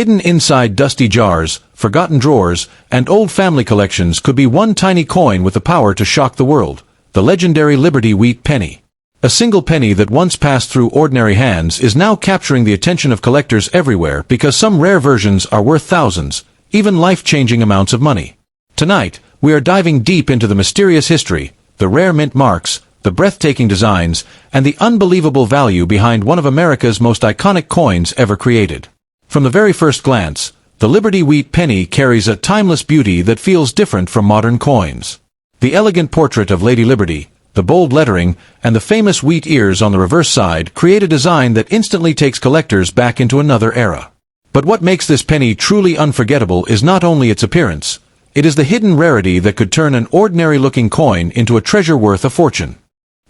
Hidden inside dusty jars, forgotten drawers, and old family collections could be one tiny coin with the power to shock the world, the legendary Liberty Wheat penny. A single penny that once passed through ordinary hands is now capturing the attention of collectors everywhere because some rare versions are worth thousands, even life-changing amounts of money. Tonight, we are diving deep into the mysterious history, the rare mint marks, the breathtaking designs, and the unbelievable value behind one of America's most iconic coins ever created. From the very first glance, the Liberty Wheat penny carries a timeless beauty that feels different from modern coins. The elegant portrait of Lady Liberty, the bold lettering, and the famous wheat ears on the reverse side create a design that instantly takes collectors back into another era. But what makes this penny truly unforgettable is not only its appearance, it is the hidden rarity that could turn an ordinary-looking coin into a treasure worth a fortune.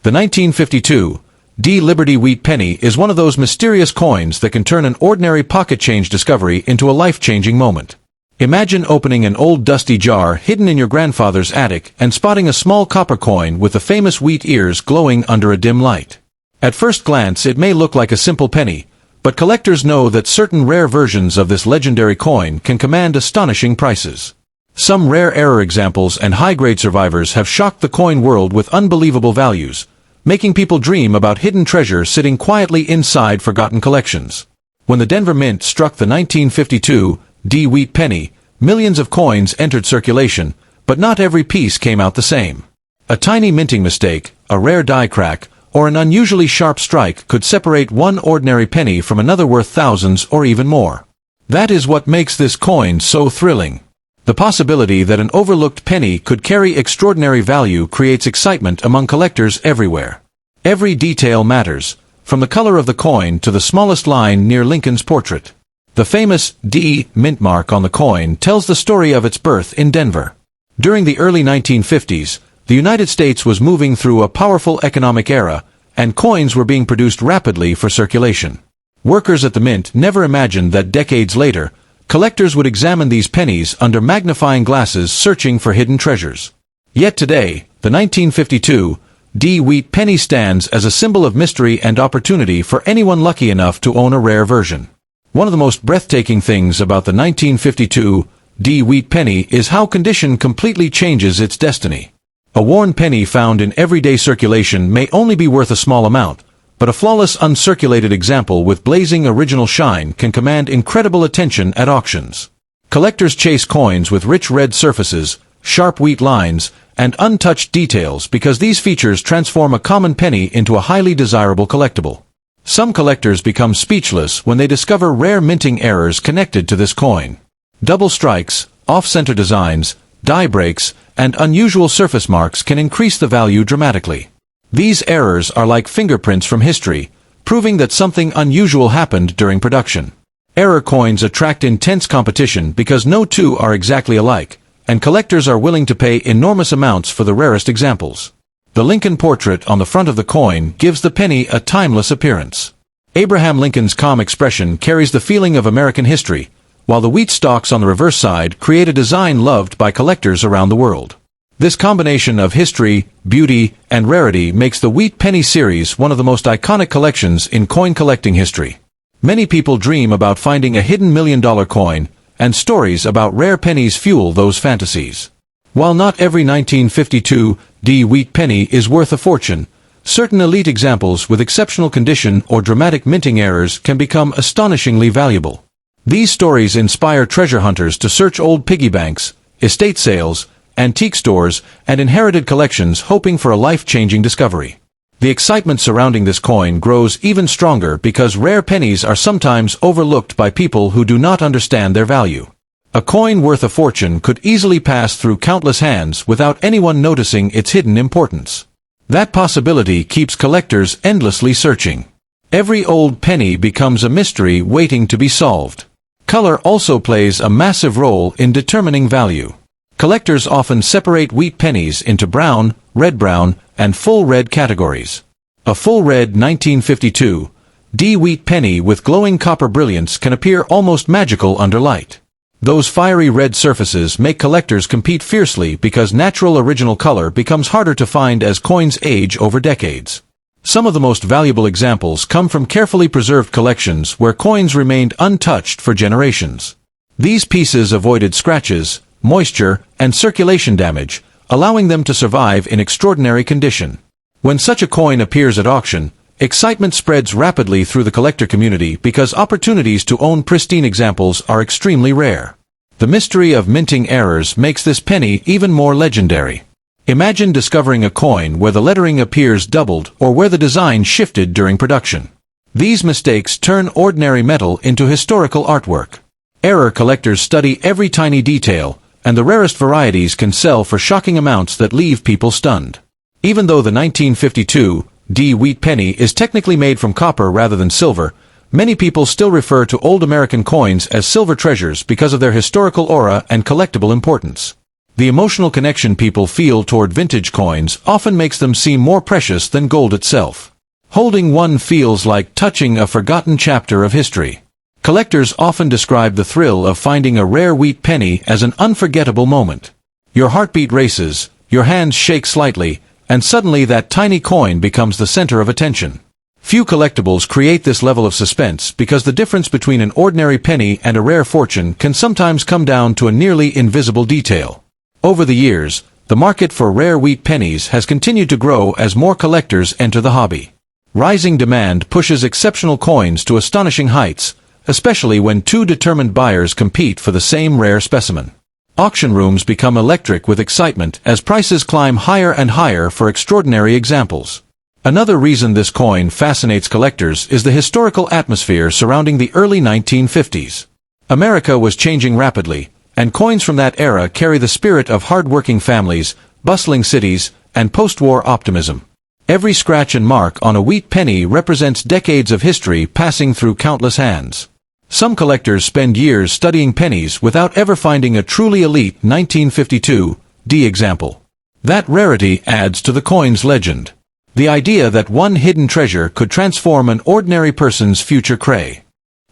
The 1952 D Liberty Wheat penny is one of those mysterious coins that can turn an ordinary pocket change discovery into a life-changing moment. Imagine opening an old dusty jar hidden in your grandfather's attic and spotting a small copper coin with the famous wheat ears glowing under a dim light. At first glance, it may look like a simple penny, but collectors know that certain rare versions of this legendary coin can command astonishing prices. Some rare error examples and high-grade survivors have shocked the coin world with unbelievable values, making people dream about hidden treasure sitting quietly inside forgotten collections. When the Denver Mint struck the 1952 D Wheat penny, millions of coins entered circulation, but not every piece came out the same. A tiny minting mistake, a rare die crack, or an unusually sharp strike could separate one ordinary penny from another worth thousands or even more. That is what makes this coin so thrilling. The possibility that an overlooked penny could carry extraordinary value creates excitement among collectors everywhere. Every detail matters, from the color of the coin to the smallest line near Lincoln's portrait. The famous D mint mark on the coin tells the story of its birth in Denver. During the early 1950s, the United States was moving through a powerful economic era, and coins were being produced rapidly for circulation. Workers at the mint never imagined that decades later, collectors would examine these pennies under magnifying glasses searching for hidden treasures. Yet today, the 1952 D Wheat penny stands as a symbol of mystery and opportunity for anyone lucky enough to own a rare version. One of the most breathtaking things about the 1952 D Wheat penny is how condition completely changes its destiny. A worn penny found in everyday circulation may only be worth a small amount, but a flawless uncirculated example with blazing original shine can command incredible attention at auctions. Collectors chase coins with rich red surfaces, sharp wheat lines, and untouched details because these features transform a common penny into a highly desirable collectible. Some collectors become speechless when they discover rare minting errors connected to this coin. Double strikes, off-center designs, die breaks, and unusual surface marks can increase the value dramatically. These errors are like fingerprints from history, proving that something unusual happened during production. Error coins attract intense competition because no two are exactly alike, and collectors are willing to pay enormous amounts for the rarest examples. The Lincoln portrait on the front of the coin gives the penny a timeless appearance. Abraham Lincoln's calm expression carries the feeling of American history, while the wheat stalks on the reverse side create a design loved by collectors around the world. This combination of history, beauty, and rarity makes the Wheat Penny series one of the most iconic collections in coin collecting history. Many people dream about finding a hidden million-dollar coin, and stories about rare pennies fuel those fantasies. While not every 1952 D Wheat penny is worth a fortune, certain elite examples with exceptional condition or dramatic minting errors can become astonishingly valuable. These stories inspire treasure hunters to search old piggy banks, estate sales, antique stores, and inherited collections hoping for a life-changing discovery. The excitement surrounding this coin grows even stronger because rare pennies are sometimes overlooked by people who do not understand their value. A coin worth a fortune could easily pass through countless hands without anyone noticing its hidden importance. That possibility keeps collectors endlessly searching. Every old penny becomes a mystery waiting to be solved. Color also plays a massive role in determining value. Collectors often separate wheat pennies into brown, red-brown, and full red categories. A full red 1952 D Wheat penny with glowing copper brilliance can appear almost magical under light. Those fiery red surfaces make collectors compete fiercely because natural original color becomes harder to find as coins age over decades. Some of the most valuable examples come from carefully preserved collections where coins remained untouched for generations. These pieces avoided scratches, moisture, and circulation damage, allowing them to survive in extraordinary condition. When such a coin appears at auction, excitement spreads rapidly through the collector community because opportunities to own pristine examples are extremely rare. The mystery of minting errors makes this penny even more legendary. Imagine discovering a coin where the lettering appears doubled or where the design shifted during production. These mistakes turn ordinary metal into historical artwork. Error collectors study every tiny detail, and the rarest varieties can sell for shocking amounts that leave people stunned. Even though the 1952 D wheat penny is technically made from copper rather than silver, many people still refer to old American coins as silver treasures because of their historical aura and collectible importance. The emotional connection people feel toward vintage coins often makes them seem more precious than gold itself. Holding one feels like touching a forgotten chapter of history. Collectors often describe the thrill of finding a rare wheat penny as an unforgettable moment. Your heartbeat races, your hands shake slightly, and suddenly that tiny coin becomes the center of attention. Few collectibles create this level of suspense because the difference between an ordinary penny and a rare fortune can sometimes come down to a nearly invisible detail. Over the years, the market for rare wheat pennies has continued to grow as more collectors enter the hobby. Rising demand pushes exceptional coins to astonishing heights, especially when two determined buyers compete for the same rare specimen. Auction rooms become electric with excitement as prices climb higher and higher for extraordinary examples. Another reason this coin fascinates collectors is the historical atmosphere surrounding the early 1950s. America was changing rapidly, and coins from that era carry the spirit of hard-working families, bustling cities, and post-war optimism. Every scratch and mark on a wheat penny represents decades of history passing through countless hands. Some collectors spend years studying pennies without ever finding a truly elite 1952 D example. That rarity adds to the coin's legend. The idea that one hidden treasure could transform an ordinary person's future cray.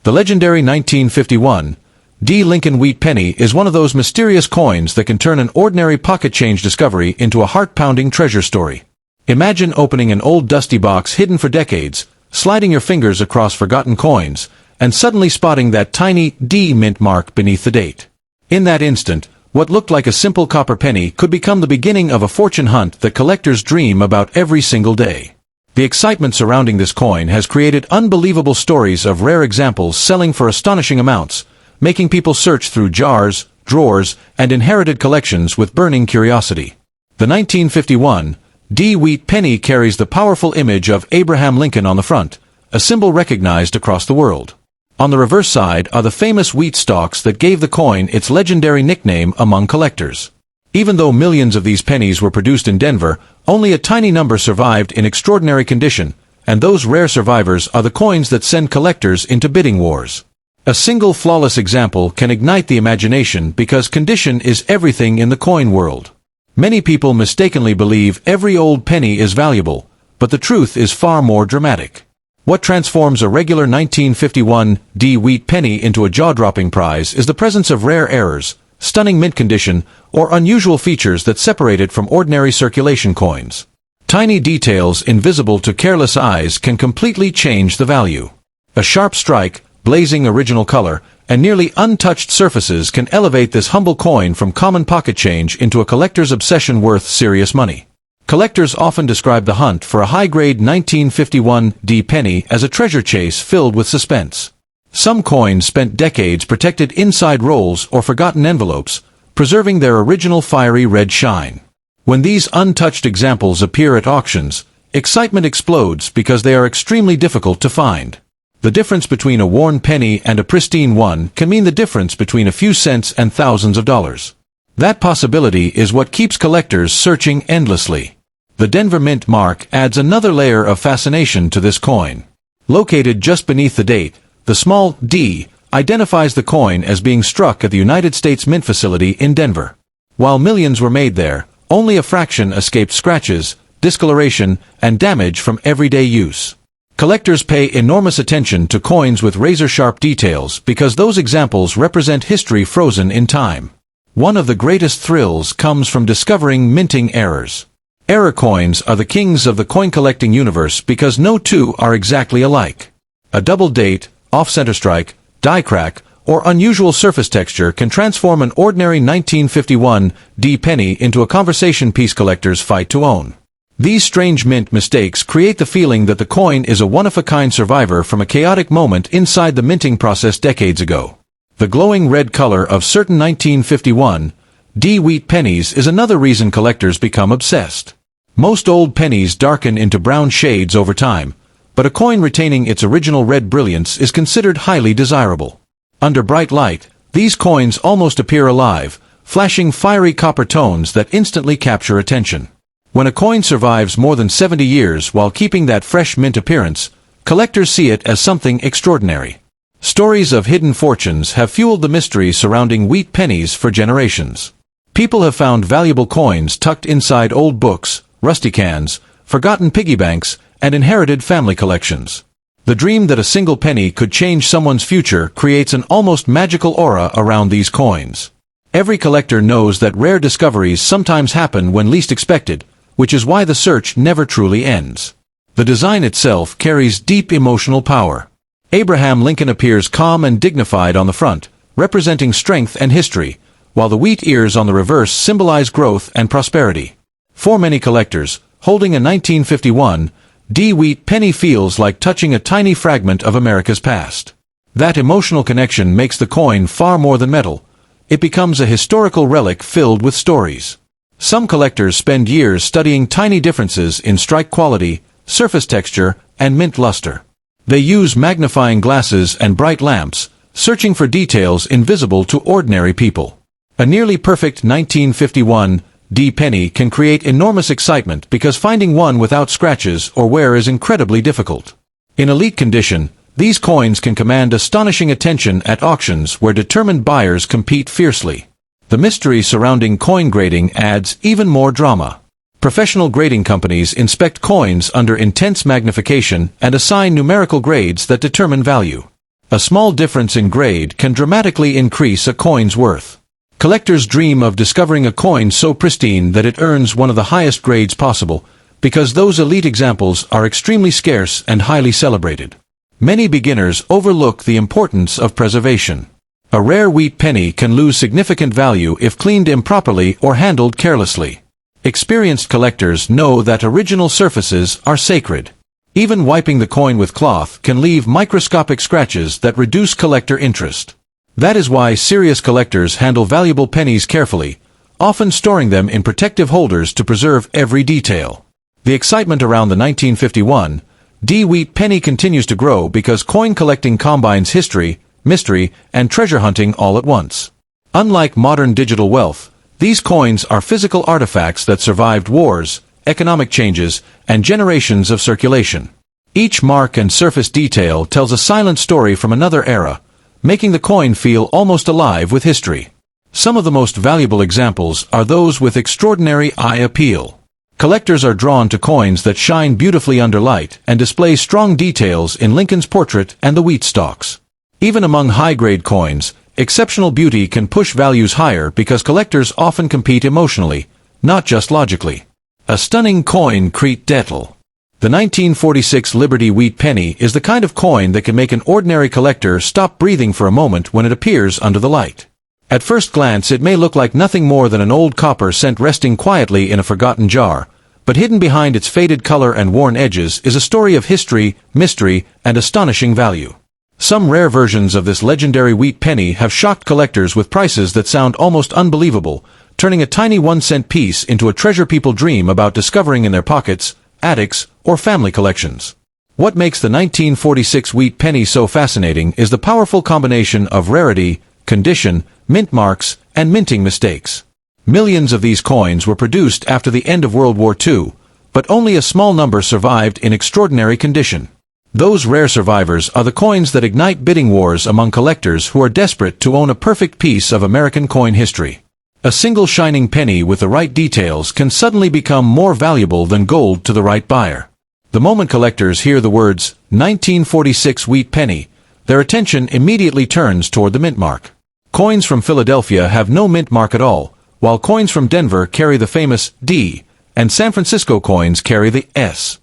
The legendary 1951 D Lincoln wheat penny is one of those mysterious coins that can turn an ordinary pocket change discovery into a heart-pounding treasure story. Imagine opening an old dusty box hidden for decades, sliding your fingers across forgotten coins, and suddenly spotting that tiny D mint mark beneath the date. In that instant, what looked like a simple copper penny could become the beginning of a fortune hunt that collectors dream about every single day. The excitement surrounding this coin has created unbelievable stories of rare examples selling for astonishing amounts, making people search through jars, drawers, and inherited collections with burning curiosity. The 1951 D wheat penny carries the powerful image of Abraham Lincoln on the front, a symbol recognized across the world. On the reverse side are the famous wheat stalks that gave the coin its legendary nickname among collectors. Even though millions of these pennies were produced in Denver, only a tiny number survived in extraordinary condition, and those rare survivors are the coins that send collectors into bidding wars. A single flawless example can ignite the imagination because condition is everything in the coin world. Many people mistakenly believe every old penny is valuable, but the truth is far more dramatic. What transforms a regular 1951 D wheat penny into a jaw-dropping prize is the presence of rare errors, stunning mint condition, or unusual features that separate it from ordinary circulation coins. Tiny details invisible to careless eyes can completely change the value. A sharp strike, blazing original color, and nearly untouched surfaces can elevate this humble coin from common pocket change into a collector's obsession worth serious money. Collectors often describe the hunt for a high-grade 1951 D penny as a treasure chase filled with suspense. Some coins spent decades protected inside rolls or forgotten envelopes, preserving their original fiery red shine. When these untouched examples appear at auctions, excitement explodes because they are extremely difficult to find. The difference between a worn penny and a pristine one can mean the difference between a few cents and thousands of dollars. That possibility is what keeps collectors searching endlessly. The Denver Mint mark adds another layer of fascination to this coin. Located just beneath the date, the small D identifies the coin as being struck at the United States Mint facility in Denver. While millions were made there, only a fraction escaped scratches, discoloration, and damage from everyday use. Collectors pay enormous attention to coins with razor-sharp details because those examples represent history frozen in time. One of the greatest thrills comes from discovering minting errors. Error coins are the kings of the coin-collecting universe because no two are exactly alike. A double date, off-center strike, die crack, or unusual surface texture can transform an ordinary 1951 D penny into a conversation piece collectors fight to own. These strange mint mistakes create the feeling that the coin is a one-of-a-kind survivor from a chaotic moment inside the minting process decades ago. The glowing red color of certain 1951 D wheat pennies is another reason collectors become obsessed. Most old pennies darken into brown shades over time, but a coin retaining its original red brilliance is considered highly desirable. Under bright light, these coins almost appear alive, flashing fiery copper tones that instantly capture attention. When a coin survives more than 70 years while keeping that fresh mint appearance, collectors see it as something extraordinary. Stories of hidden fortunes have fueled the mystery surrounding wheat pennies for generations. People have found valuable coins tucked inside old books, rusty cans, forgotten piggy banks, and inherited family collections. The dream that a single penny could change someone's future creates an almost magical aura around these coins. Every collector knows that rare discoveries sometimes happen when least expected, which is why the search never truly ends. The design itself carries deep emotional power. Abraham Lincoln appears calm and dignified on the front, representing strength and history, while the wheat ears on the reverse symbolize growth and prosperity. For many collectors, holding a 1951 D wheat penny feels like touching a tiny fragment of America's past. That emotional connection makes the coin far more than metal. It becomes a historical relic filled with stories. Some collectors spend years studying tiny differences in strike quality, surface texture, and mint luster. They use magnifying glasses and bright lamps, searching for details invisible to ordinary people. A nearly perfect 1951 D penny can create enormous excitement because finding one without scratches or wear is incredibly difficult. In elite condition, these coins can command astonishing attention at auctions where determined buyers compete fiercely. The mystery surrounding coin grading adds even more drama. Professional grading companies inspect coins under intense magnification and assign numerical grades that determine value. A small difference in grade can dramatically increase a coin's worth. Collectors dream of discovering a coin so pristine that it earns one of the highest grades possible, because those elite examples are extremely scarce and highly celebrated. Many beginners overlook the importance of preservation. A rare wheat penny can lose significant value if cleaned improperly or handled carelessly. Experienced collectors know that original surfaces are sacred. Even wiping the coin with cloth can leave microscopic scratches that reduce collector interest. That is why serious collectors handle valuable pennies carefully, often storing them in protective holders to preserve every detail. The excitement around the 1951 D wheat penny continues to grow because coin collecting combines history, mystery, and treasure hunting all at once. Unlike modern digital wealth, these coins are physical artifacts that survived wars, economic changes, and generations of circulation. Each mark and surface detail tells a silent story from another era, making the coin feel almost alive with history. Some of the most valuable examples are those with extraordinary eye appeal. Collectors are drawn to coins that shine beautifully under light and display strong details in Lincoln's portrait and the wheat stalks. Even among high-grade coins, exceptional beauty can push values higher because collectors often compete emotionally, not just logically. A stunning coin crete detail. The 1946 Liberty wheat penny is the kind of coin that can make an ordinary collector stop breathing for a moment when it appears under the light. At first glance it may look like nothing more than an old copper cent resting quietly in a forgotten jar, but hidden behind its faded color and worn edges is a story of history, mystery, and astonishing value. Some rare versions of this legendary wheat penny have shocked collectors with prices that sound almost unbelievable, turning a tiny 1-cent piece into a treasure people dream about discovering in their pockets, attics, or family collections. What makes the 1946 wheat penny so fascinating is the powerful combination of rarity, condition, mint marks, and minting mistakes. Millions of these coins were produced after the end of World War II, but only a small number survived in extraordinary condition. Those rare survivors are the coins that ignite bidding wars among collectors who are desperate to own a perfect piece of American coin history. A single shining penny with the right details can suddenly become more valuable than gold to the right buyer. The moment collectors hear the words, 1946 wheat penny, their attention immediately turns toward the mint mark. Coins from Philadelphia have no mint mark at all, while coins from Denver carry the famous D and San Francisco coins carry the S.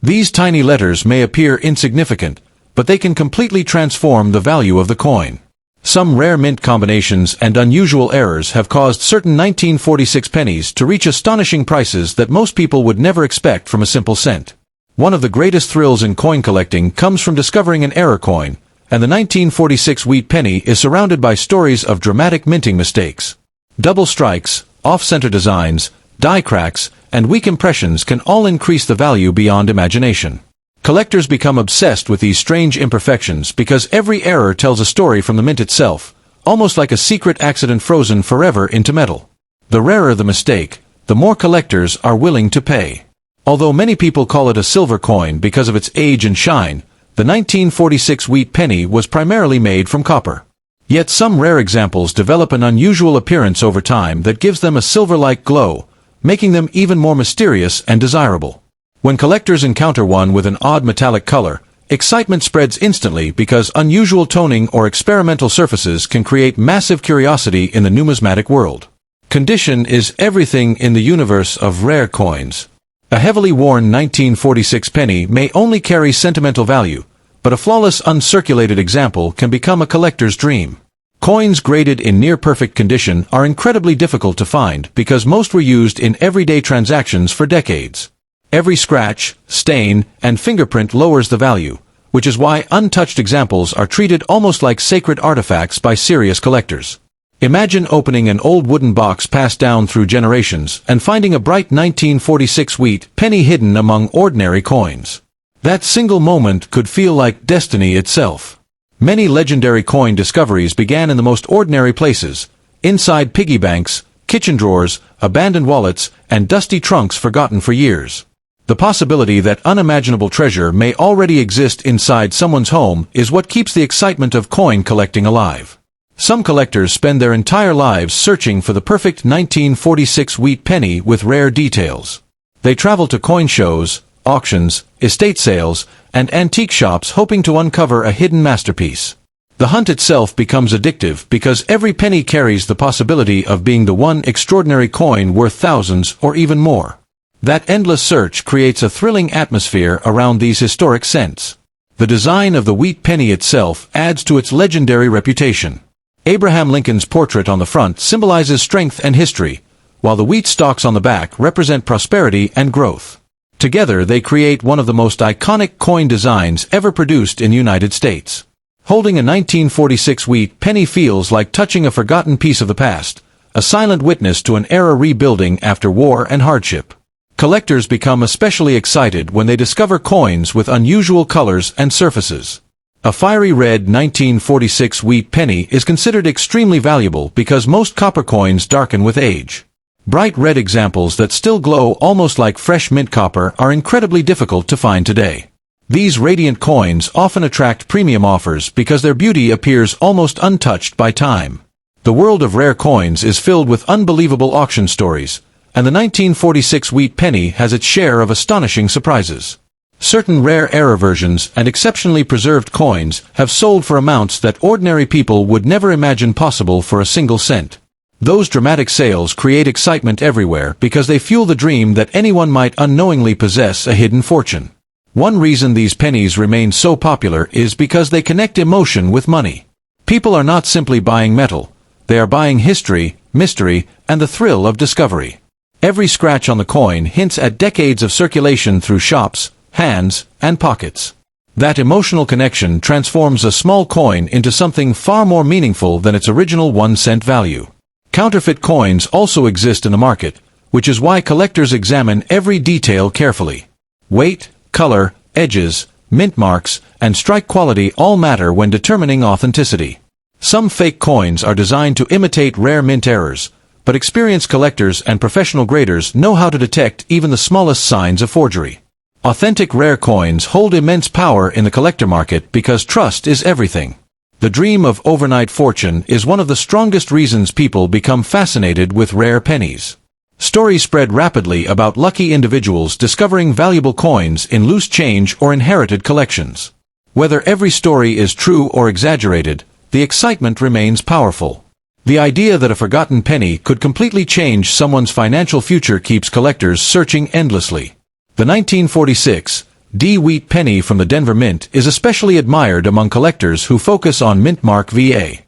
These tiny letters may appear insignificant, but they can completely transform the value of the coin. Some rare mint combinations and unusual errors have caused certain 1946 pennies to reach astonishing prices that most people would never expect from a simple cent. One of the greatest thrills in coin collecting comes from discovering an error coin, and the 1946 wheat penny is surrounded by stories of dramatic minting mistakes. Double strikes, off-center designs, die cracks, and weak impressions can all increase the value beyond imagination. Collectors become obsessed with these strange imperfections because every error tells a story from the mint itself, almost like a secret accident frozen forever into metal. The rarer the mistake, the more collectors are willing to pay. Although many people call it a silver coin because of its age and shine, the 1946 wheat penny was primarily made from copper. Yet some rare examples develop an unusual appearance over time that gives them a silver-like glow, making them even more mysterious and desirable. When collectors encounter one with an odd metallic color, excitement spreads instantly because unusual toning or experimental surfaces can create massive curiosity in the numismatic world. Condition is everything in the universe of rare coins. A heavily worn 1946 penny may only carry sentimental value, but a flawless uncirculated example can become a collector's dream. Coins graded in near-perfect condition are incredibly difficult to find because most were used in everyday transactions for decades. Every scratch, stain, and fingerprint lowers the value, which is why untouched examples are treated almost like sacred artifacts by serious collectors. Imagine opening an old wooden box passed down through generations and finding a bright 1946 wheat penny hidden among ordinary coins. That single moment could feel like destiny itself. Many legendary coin discoveries began in the most ordinary places, inside piggy banks, kitchen drawers, abandoned wallets, and dusty trunks forgotten for years. The possibility that unimaginable treasure may already exist inside someone's home is what keeps the excitement of coin collecting alive. Some collectors spend their entire lives searching for the perfect 1946 wheat penny with rare details. They travel to coin shows, auctions, estate sales, and antique shops hoping to uncover a hidden masterpiece. The hunt itself becomes addictive because every penny carries the possibility of being the one extraordinary coin worth thousands or even more. That endless search creates a thrilling atmosphere around these historic cents. The design of the wheat penny itself adds to its legendary reputation. Abraham Lincoln's portrait on the front symbolizes strength and history, while the wheat stalks on the back represent prosperity and growth. Together they create one of the most iconic coin designs ever produced in the United States. Holding a 1946 wheat penny feels like touching a forgotten piece of the past, a silent witness to an era rebuilding after war and hardship. Collectors become especially excited when they discover coins with unusual colors and surfaces. A fiery red 1946 wheat penny is considered extremely valuable because most copper coins darken with age. Bright red examples that still glow almost like fresh mint copper are incredibly difficult to find today. These radiant coins often attract premium offers because their beauty appears almost untouched by time. The world of rare coins is filled with unbelievable auction stories, and the 1946 wheat penny has its share of astonishing surprises. Certain rare error versions and exceptionally preserved coins have sold for amounts that ordinary people would never imagine possible for a single cent. Those dramatic sales create excitement everywhere because they fuel the dream that anyone might unknowingly possess a hidden fortune. One reason these pennies remain so popular is because they connect emotion with money. People are not simply buying metal, they are buying history, mystery, and the thrill of discovery. Every scratch on the coin hints at decades of circulation through shops, hands, and pockets. That emotional connection transforms a small coin into something far more meaningful than its original 1-cent value. Counterfeit coins also exist in the market, which is why collectors examine every detail carefully. Weight, color, edges, mint marks, and strike quality all matter when determining authenticity. Some fake coins are designed to imitate rare mint errors, but experienced collectors and professional graders know how to detect even the smallest signs of forgery. Authentic rare coins hold immense power in the collector market because trust is everything. The dream of overnight fortune is one of the strongest reasons people become fascinated with rare pennies. Stories spread rapidly about lucky individuals discovering valuable coins in loose change or inherited collections. Whether every story is true or exaggerated, the excitement remains powerful. The idea that a forgotten penny could completely change someone's financial future keeps collectors searching endlessly. The 1946 D wheat penny from the Denver Mint is especially admired among collectors who focus on mint mark VA.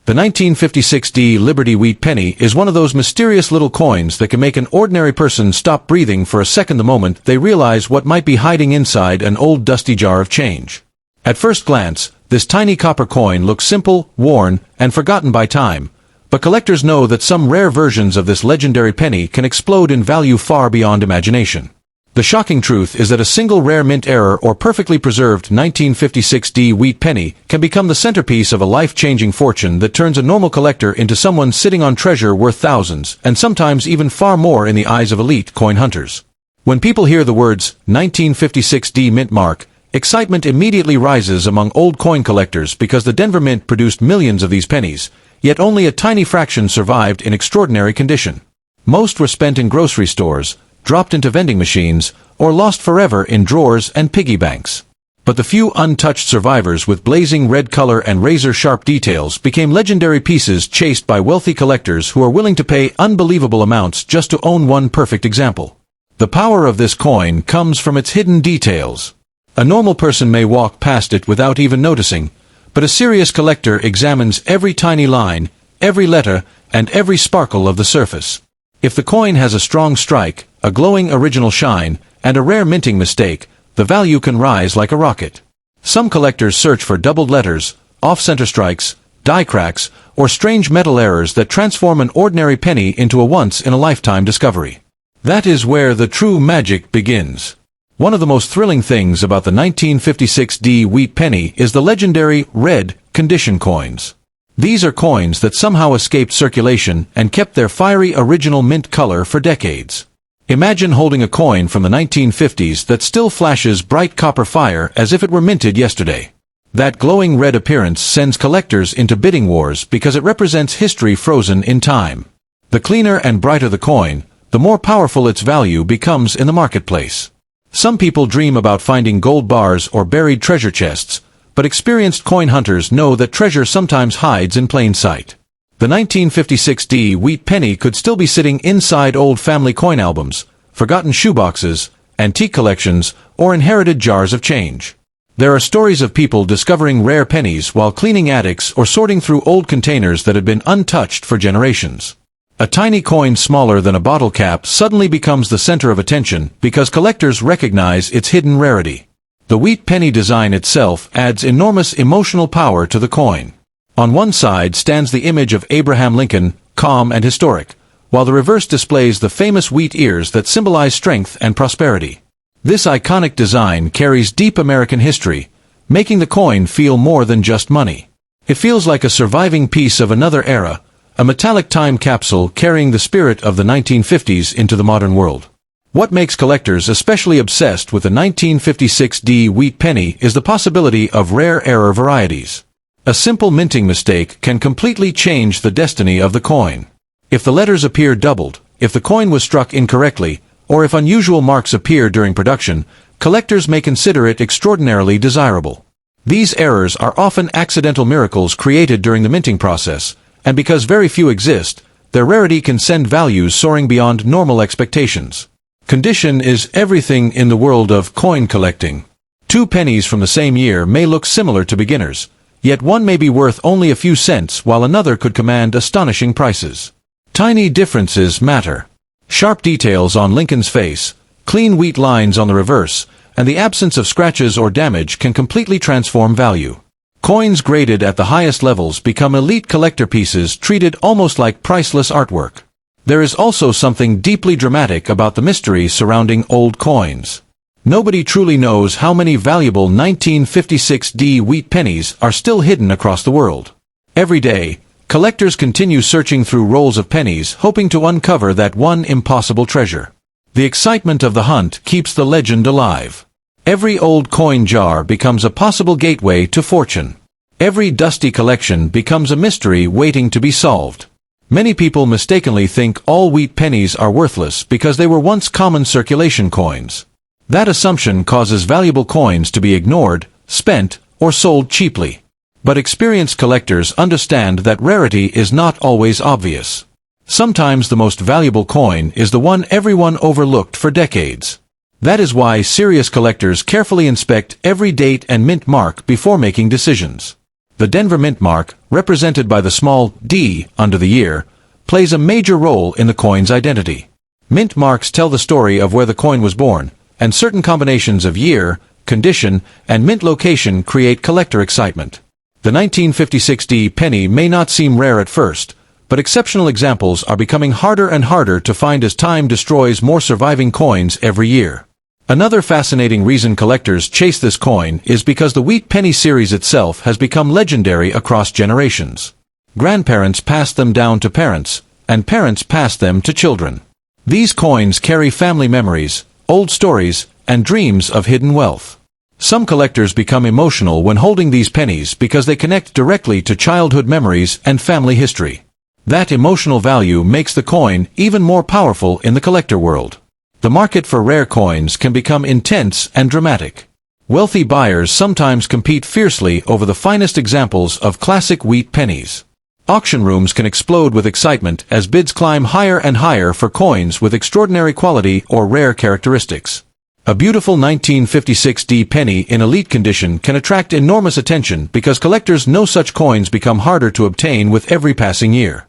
The 1956 D Liberty wheat penny is one of those mysterious little coins that can make an ordinary person stop breathing for a second the moment they realize what might be hiding inside an old dusty jar of change. At first glance, this tiny copper coin looks simple, worn, and forgotten by time, but collectors know that some rare versions of this legendary penny can explode in value far beyond imagination. The shocking truth is that a single rare mint error or perfectly preserved 1956 D wheat penny can become the centerpiece of a life-changing fortune that turns a normal collector into someone sitting on treasure worth thousands, and sometimes even far more in the eyes of elite coin hunters. When people hear the words 1956 D mint mark, excitement immediately rises among old coin collectors because the Denver Mint produced millions of these pennies, yet only a tiny fraction survived in extraordinary condition. Most were spent in grocery stores, dropped into vending machines, or lost forever in drawers and piggy banks. But the few untouched survivors with blazing red color and razor-sharp details became legendary pieces chased by wealthy collectors who are willing to pay unbelievable amounts just to own one perfect example. The power of this coin comes from its hidden details. A normal person may walk past it without even noticing, but a serious collector examines every tiny line, every letter, and every sparkle of the surface. If the coin has a strong strike, a glowing original shine, and a rare minting mistake, the value can rise like a rocket. Some collectors search for doubled letters, off-center strikes, die cracks, or strange metal errors that transform an ordinary penny into a once-in-a-lifetime discovery. That is where the true magic begins. One of the most thrilling things about the 1956 D wheat penny is the legendary red condition coins. These are coins that somehow escaped circulation and kept their fiery original mint color for decades. Imagine holding a coin from the 1950s that still flashes bright copper fire as if it were minted yesterday. That glowing red appearance sends collectors into bidding wars because it represents history frozen in time. The cleaner and brighter the coin, the more powerful its value becomes in the marketplace. Some people dream about finding gold bars or buried treasure chests, but experienced coin hunters know that treasure sometimes hides in plain sight. The 1956 D wheat penny could still be sitting inside old family coin albums, forgotten shoeboxes, antique collections, or inherited jars of change. There are stories of people discovering rare pennies while cleaning attics or sorting through old containers that had been untouched for generations. A tiny coin smaller than a bottle cap suddenly becomes the center of attention because collectors recognize its hidden rarity. The wheat penny design itself adds enormous emotional power to the coin. On one side stands the image of Abraham Lincoln, calm and historic, while the reverse displays the famous wheat ears that symbolize strength and prosperity. This iconic design carries deep American history, making the coin feel more than just money. It feels like a surviving piece of another era, a metallic time capsule carrying the spirit of the 1950s into the modern world. What makes collectors especially obsessed with the 1956 D wheat penny is the possibility of rare error varieties. A simple minting mistake can completely change the destiny of the coin. If the letters appear doubled, if the coin was struck incorrectly, or if unusual marks appear during production, collectors may consider it extraordinarily desirable. These errors are often accidental miracles created during the minting process, and because very few exist, their rarity can send values soaring beyond normal expectations. Condition is everything in the world of coin collecting. Two pennies from the same year may look similar to beginners, yet one may be worth only a few cents while another could command astonishing prices. Tiny differences matter. Sharp details on Lincoln's face, clean wheat lines on the reverse, and the absence of scratches or damage can completely transform value. Coins graded at the highest levels become elite collector pieces treated almost like priceless artwork. There is also something deeply dramatic about the mystery surrounding old coins. Nobody truly knows how many valuable 1956 D wheat pennies are still hidden across the world. Every day, collectors continue searching through rolls of pennies hoping to uncover that one impossible treasure. The excitement of the hunt keeps the legend alive. Every old coin jar becomes a possible gateway to fortune. Every dusty collection becomes a mystery waiting to be solved. Many people mistakenly think all wheat pennies are worthless because they were once common circulation coins. That assumption causes valuable coins to be ignored, spent, or sold cheaply. But experienced collectors understand that rarity is not always obvious. Sometimes the most valuable coin is the one everyone overlooked for decades. That is why serious collectors carefully inspect every date and mint mark before making decisions. The Denver mint mark, represented by the small D under the year, plays a major role in the coin's identity. Mint marks tell the story of where the coin was born, and certain combinations of year, condition, and mint location create collector excitement. The 1956 D penny may not seem rare at first, but exceptional examples are becoming harder and harder to find as time destroys more surviving coins every year. Another fascinating reason collectors chase this coin is because the wheat penny series itself has become legendary across generations. Grandparents passed them down to parents, and parents passed them to children. These coins carry family memories, old stories, and dreams of hidden wealth. Some collectors become emotional when holding these pennies because they connect directly to childhood memories and family history. That emotional value makes the coin even more powerful in the collector world. The market for rare coins can become intense and dramatic. Wealthy buyers sometimes compete fiercely over the finest examples of classic wheat pennies. Auction rooms can explode with excitement as bids climb higher and higher for coins with extraordinary quality or rare characteristics. A beautiful 1956 D penny in elite condition can attract enormous attention because collectors know such coins become harder to obtain with every passing year.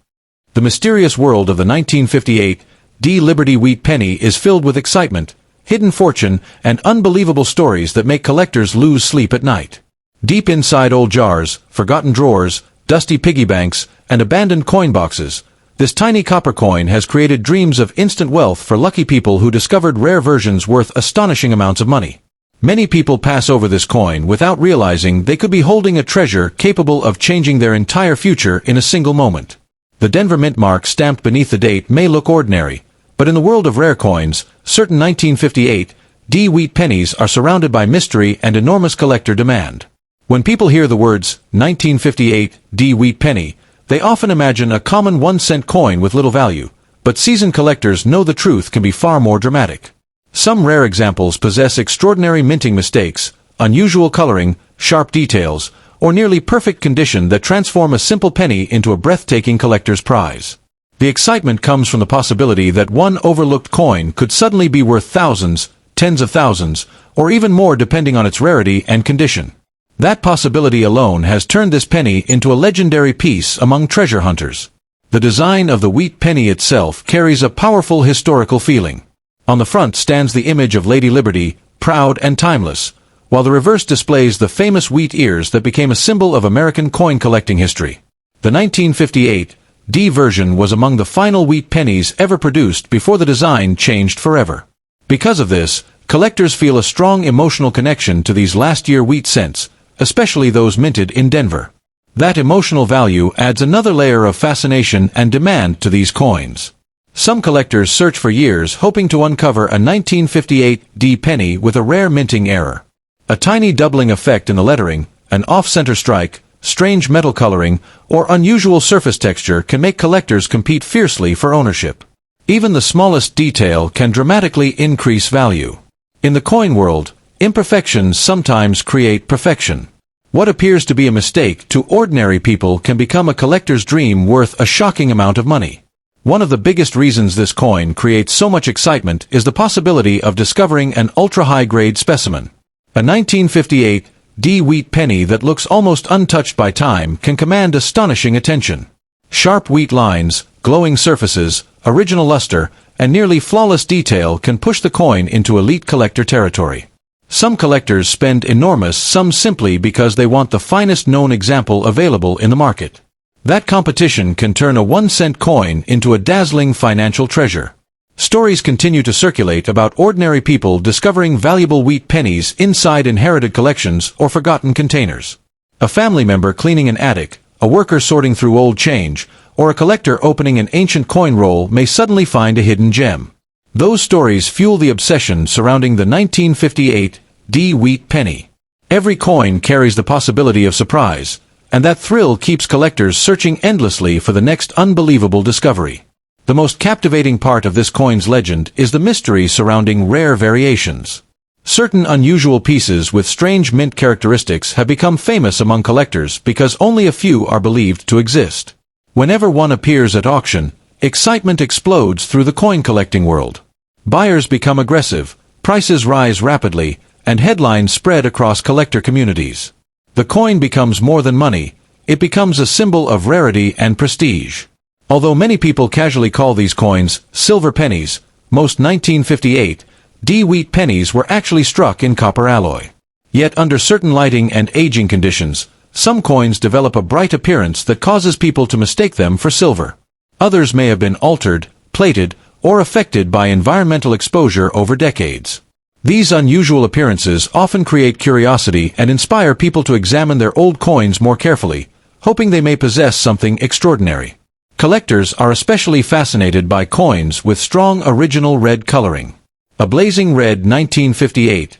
The mysterious world of the 1958 D Liberty wheat penny is filled with excitement, hidden fortune, and unbelievable stories that make collectors lose sleep at night. Deep inside old jars, forgotten drawers, dusty piggy banks, and abandoned coin boxes, this tiny copper coin has created dreams of instant wealth for lucky people who discovered rare versions worth astonishing amounts of money. Many people pass over this coin without realizing they could be holding a treasure capable of changing their entire future in a single moment. The Denver mint mark stamped beneath the date may look ordinary, but in the world of rare coins, certain 1958 D wheat pennies are surrounded by mystery and enormous collector demand. When people hear the words 1958 D wheat penny, they often imagine a common 1-cent coin with little value, but seasoned collectors know the truth can be far more dramatic. Some rare examples possess extraordinary minting mistakes, unusual coloring, sharp details, or nearly perfect condition that transform a simple penny into a breathtaking collector's prize. The excitement comes from the possibility that one overlooked coin could suddenly be worth thousands, tens of thousands, or even more depending on its rarity and condition. That possibility alone has turned this penny into a legendary piece among treasure hunters. The design of the wheat penny itself carries a powerful historical feeling. On the front stands the image of Lady Liberty, proud and timeless, while the reverse displays the famous wheat ears that became a symbol of American coin collecting history. The 1958 D version was among the final wheat pennies ever produced before the design changed forever. Because of this, collectors feel a strong emotional connection to these last-year wheat cents, especially those minted in Denver. That emotional value adds another layer of fascination and demand to these coins. Some collectors search for years hoping to uncover a 1958 D penny with a rare minting error. A tiny doubling effect in the lettering, an off-center strike, strange metal coloring, or unusual surface texture can make collectors compete fiercely for ownership. Even the smallest detail can dramatically increase value. In the coin world, imperfections sometimes create perfection. What appears to be a mistake to ordinary people can become a collector's dream worth a shocking amount of money. One of the biggest reasons this coin creates so much excitement is the possibility of discovering an ultra-high-grade specimen. A 1958 D wheat penny that looks almost untouched by time can command astonishing attention. Sharp wheat lines, glowing surfaces, original luster, and nearly flawless detail can push the coin into elite collector territory. Some collectors spend enormous sums simply because they want the finest known example available in the market. That competition can turn a 1-cent coin into a dazzling financial treasure. Stories continue to circulate about ordinary people discovering valuable wheat pennies inside inherited collections or forgotten containers. A family member cleaning an attic, a worker sorting through old change, or a collector opening an ancient coin roll may suddenly find a hidden gem. Those stories fuel the obsession surrounding the 1958 D wheat penny. Every coin carries the possibility of surprise, and that thrill keeps collectors searching endlessly for the next unbelievable discovery. The most captivating part of this coin's legend is the mystery surrounding rare variations. Certain unusual pieces with strange mint characteristics have become famous among collectors because only a few are believed to exist. Whenever one appears at auction, excitement explodes through the coin collecting world. Buyers become aggressive, prices rise rapidly, and headlines spread across collector communities. The coin becomes more than money, it becomes a symbol of rarity and prestige. Although many people casually call these coins silver pennies, most 1958 wheat pennies were actually struck in copper alloy. Yet under certain lighting and aging conditions, some coins develop a bright appearance that causes people to mistake them for silver. Others may have been altered, plated, or affected by environmental exposure over decades. These unusual appearances often create curiosity and inspire people to examine their old coins more carefully, hoping they may possess something extraordinary. Collectors are especially fascinated by coins with strong original red coloring. A blazing red 1958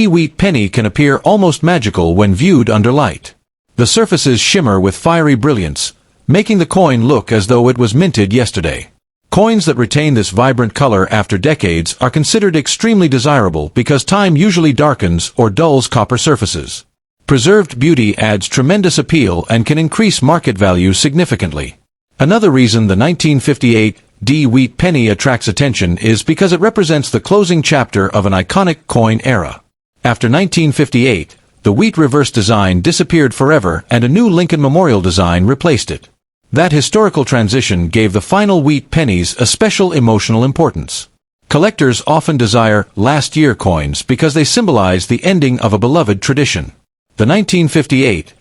wheat penny can appear almost magical when viewed under light. The surfaces shimmer with fiery brilliance, making the coin look as though it was minted yesterday. Coins that retain this vibrant color after decades are considered extremely desirable because time usually darkens or dulls copper surfaces. Preserved beauty adds tremendous appeal and can increase market value significantly. Another reason the 1958 wheat penny attracts attention is because it represents the closing chapter of an iconic coin era. After 1958, the wheat reverse design disappeared forever and a new Lincoln Memorial design replaced it. That historical transition gave the final wheat pennies a special emotional importance. Collectors often desire last year coins because they symbolize the ending of a beloved tradition. The 1958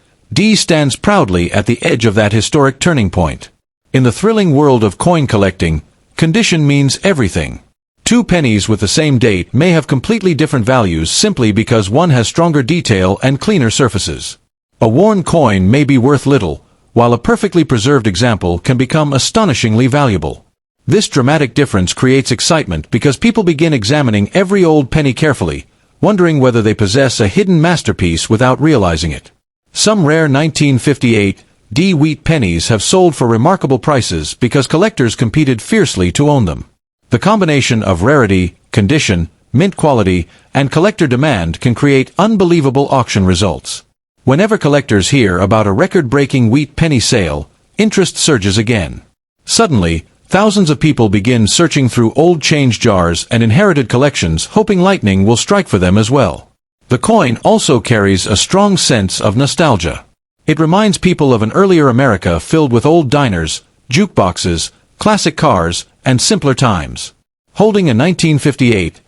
stands proudly at the edge of that historic turning point. In the thrilling world of coin collecting, condition means everything. Two pennies with the same date may have completely different values simply because one has stronger detail and cleaner surfaces. A worn coin may be worth little, while a perfectly preserved example can become astonishingly valuable. This dramatic difference creates excitement because people begin examining every old penny carefully, wondering whether they possess a hidden masterpiece without realizing it. Some rare 1958 wheat pennies have sold for remarkable prices because collectors competed fiercely to own them. The combination of rarity, condition, mint quality, and collector demand can create unbelievable auction results. Whenever collectors hear about a record-breaking wheat penny sale, interest surges again. Suddenly, thousands of people begin searching through old change jars and inherited collections hoping lightning will strike for them as well. The coin also carries a strong sense of nostalgia. It reminds people of an earlier America filled with old diners, jukeboxes, classic cars, and simpler times. Holding a 1958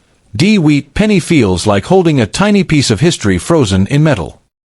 wheat penny feels like holding a tiny piece of history frozen in metal.